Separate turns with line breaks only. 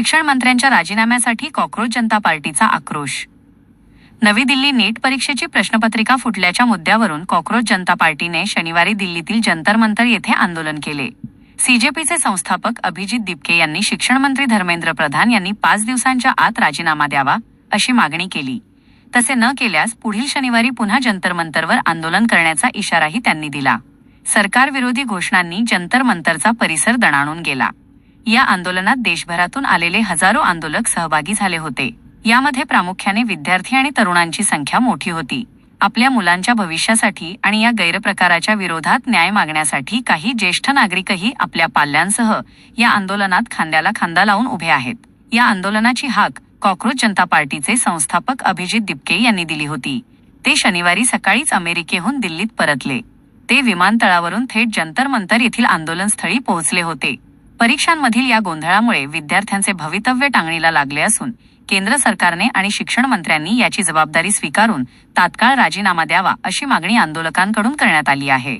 शिक्षण मंत्र्यांच्या राजीनाम्यासाठी कॉकरोच जनता पार्टीचा आक्रोश। नवी दिल्ली नीट परीक्षेची प्रश्नपत्रिका फुटल्याच्या मुद्द्यावरून कॉकरोच जनता पार्टीने शनिवारी दिल्लीतील जंतर मंतर येथे आंदोलन केले। सीजेपीचे संस्थापक अभिजित दिपके यांनी शिक्षण मंत्री धर्मेंद्र प्रधान यांनी 5 दिवसांच्या आत राजीनामा द्यावा अशी मागणी केली। तसे न केल्यास पुढील शनिवारी पुन्हा जंतर मंतरवर आंदोलन करण्याचा इशाराही त्यांनी दिला। सरकारविरोधी घोषणांनी जंतर मंतरचा परिसर दणाणून गेला। या आंदोलनात देशभरातून आलेले हजारो आंदोलक सहभागी झाले होते। यामध्ये प्रामुख्याने विद्यार्थी आणि तरुणांची संख्या मोठी होती। आपल्या मुलांच्या भविष्यासाठी आणि या गैरप्रकाराच्या विरोधात न्याय मागण्यासाठी काही ज्येष्ठ नागरिकही आपल्या पाल्यांसह या आंदोलनात खांद्याला खांदा लावून उभे आहेत। या आंदोलनाची हाक कॉकरोच जनता पार्टीचे संस्थापक अभिजित दिपके यांनी दिली होती। ते शनिवारी सकाळीच अमेरिकेहून दिल्लीत परतले। ते विमानतळावरून थेट जंतर मंतर येथील आंदोलनस्थळी पोहोचले होते। परीक्षांमधील या गोंधळामुळे विद्यार्थ्यांचे भवितव्य टांगणीला लागले असून केंद्र सरकारने आणि शिक्षण मंत्र्यांनी याची जबाबदारी स्वीकारून तात्काळ राजीनामा द्यावा अशी मागणी आंदोलकांकडून करण्यात आली आहे।